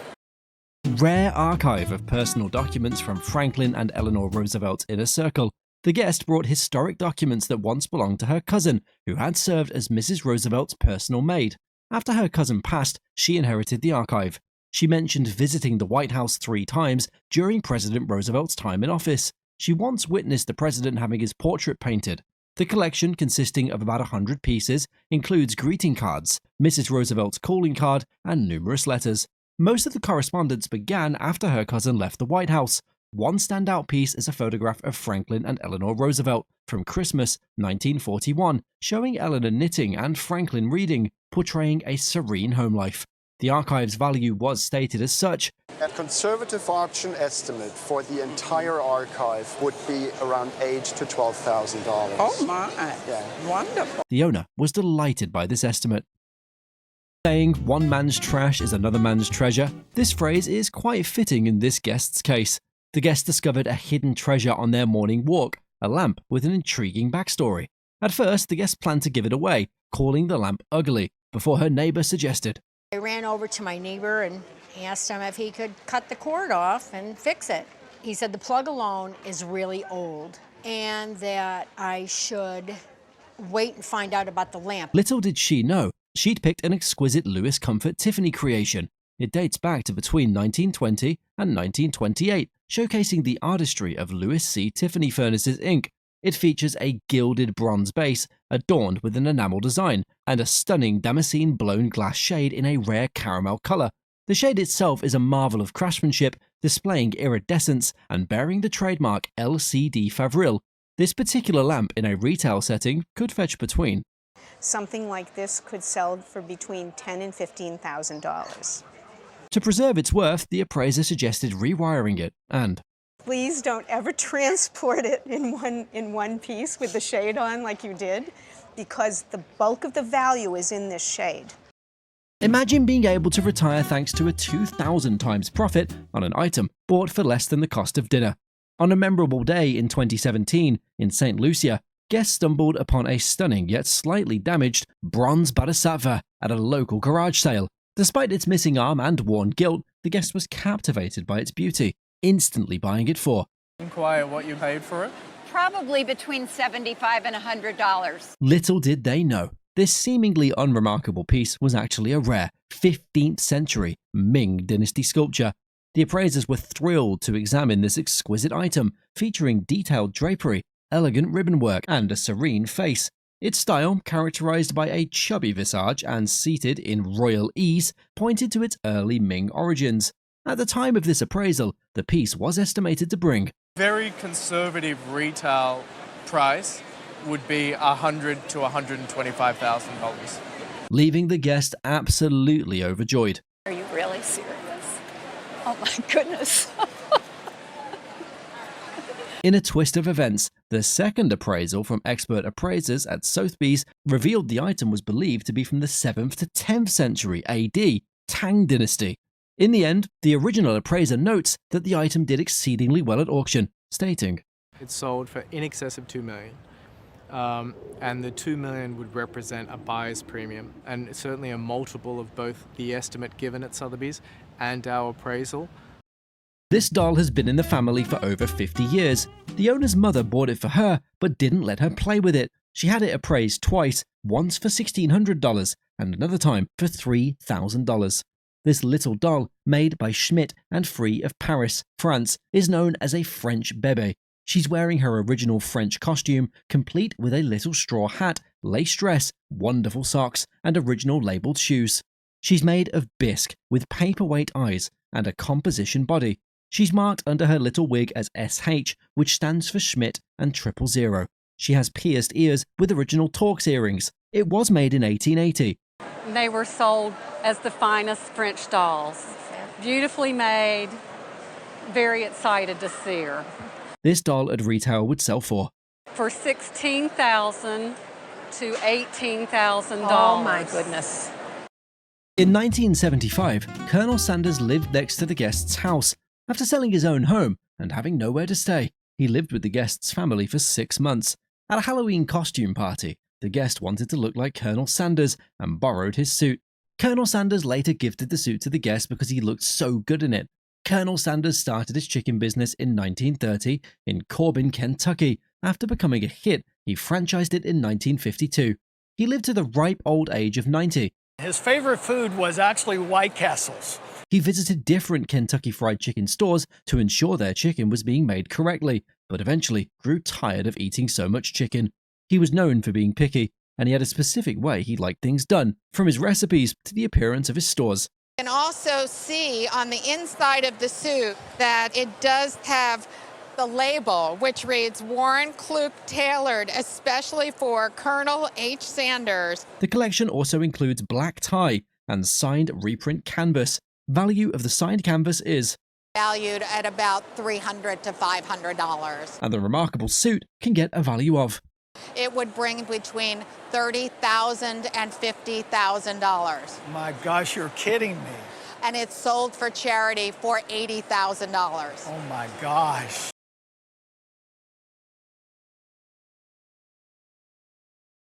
Rare archive of personal documents from Franklin and Eleanor Roosevelt's inner circle. The guest brought historic documents that once belonged to her cousin, who had served as Mrs. Roosevelt's personal maid. After her cousin passed, she inherited the archive. She mentioned visiting the White House 3 times during President Roosevelt's time in office. She once witnessed the president having his portrait painted. The collection, consisting of about 100 pieces, includes greeting cards, Mrs. Roosevelt's calling card, and numerous letters. Most of the correspondence began after her cousin left the White House. One standout piece is a photograph of Franklin and Eleanor Roosevelt from Christmas 1941, showing Eleanor knitting and Franklin reading, portraying a serene home life. The archive's value was stated as such. A conservative auction estimate for the entire archive would be around $8,000 to $12,000. Oh my, yeah. Wonderful. The owner was delighted by this estimate. Saying one man's trash is another man's treasure, this phrase is quite fitting in this guest's case. The guest discovered a hidden treasure on their morning walk, a lamp with an intriguing backstory. At first, the guest planned to give it away, calling the lamp ugly, before her neighbor suggested. I ran over to my neighbor and asked him if he could cut the cord off and fix it. He said the plug alone is really old and that I should wait and find out about the lamp. Little did she know, she'd picked an exquisite Louis Comfort Tiffany creation. It dates back to between 1920 and 1928, showcasing the artistry of Louis C. Tiffany Furnaces Inc. It features a gilded bronze base adorned with an enamel design and a stunning damascene blown glass shade in a rare caramel color. The shade itself is a marvel of craftsmanship, displaying iridescence and bearing the trademark LCD Favril. This particular lamp in a retail setting could fetch between. Something like this could sell for between $10,000 and $15,000. To preserve its worth, the appraiser suggested rewiring it and Please don't ever transport it in one piece with the shade on like you did, because the bulk of the value is in this shade. Imagine being able to retire thanks to a 2,000 times profit on an item bought for less than the cost of dinner. On a memorable day in 2017 in St. Lucia, guests stumbled upon a stunning yet slightly damaged bronze Bada at a local garage sale. Despite its missing arm and worn gilt, the guest was captivated by its beauty, instantly buying it for. Inquire what you paid for it? Probably between $75 and $100. Little did they know, this seemingly unremarkable piece was actually a rare 15th century Ming Dynasty sculpture. The appraisers were thrilled to examine this exquisite item, featuring detailed drapery, elegant ribbon work, and a serene face. Its style, characterized by a chubby visage and seated in royal ease, pointed to its early Ming origins. At the time of this appraisal, the piece was estimated to bring Very conservative retail price would be $100,000 to $125,000. leaving the guest absolutely overjoyed. Are you really serious? Oh my goodness. In a twist of events, the second appraisal from expert appraisers at Sotheby's revealed the item was believed to be from the 7th to 10th century AD, Tang Dynasty. In the end, the original appraiser notes that the item did exceedingly well at auction, stating, It sold for in excess of $2 million. And the $2 million would represent a buyer's premium, and certainly a multiple of both the estimate given at Sotheby's and our appraisal. This doll has been in the family for over 50 years. The owner's mother bought it for her, but didn't let her play with it. She had it appraised twice, once for $1,600 and another time for $3,000. This little doll, made by Schmidt and free of Paris, France, is known as a French bébé. She's wearing her original French costume, complete with a little straw hat, lace dress, wonderful socks, and original labeled shoes. She's made of bisque with paperweight eyes and a composition body. She's marked under her little wig as SH, which stands for Schmidt and 000. She has pierced ears with original Torx earrings. It was made in 1880. They were sold as the finest French dolls. Beautifully made, very excited to see her. This doll at retail would sell for $16,000 to $18,000. Oh my goodness. In 1975, Colonel Sanders lived next to the guest's house. After selling his own home and having nowhere to stay, he lived with the guest's family for 6 months. At a Halloween costume party, the guest wanted to look like Colonel Sanders and borrowed his suit. Colonel Sanders later gifted the suit to the guest because he looked so good in it. Colonel Sanders started his chicken business in 1930 in Corbin, Kentucky. After becoming a hit, he franchised it in 1952. He lived to the ripe old age of 90. His favorite food was actually White Castles. He visited different Kentucky Fried Chicken stores to ensure their chicken was being made correctly, but eventually grew tired of eating so much chicken. He was known for being picky, and he had a specific way he liked things done, from his recipes to the appearance of his stores. You can also see on the inside of the suit that it does have the label, which reads Warren Kloop tailored especially for Colonel H. Sanders. The collection also includes black tie, and signed reprint canvas. Value of the signed canvas is Valued at about $300 to $500. and the remarkable suit can get a value of. It would bring between $30,000 and $50,000. My gosh, you're kidding me. And it's sold for charity for $80,000. Oh my gosh.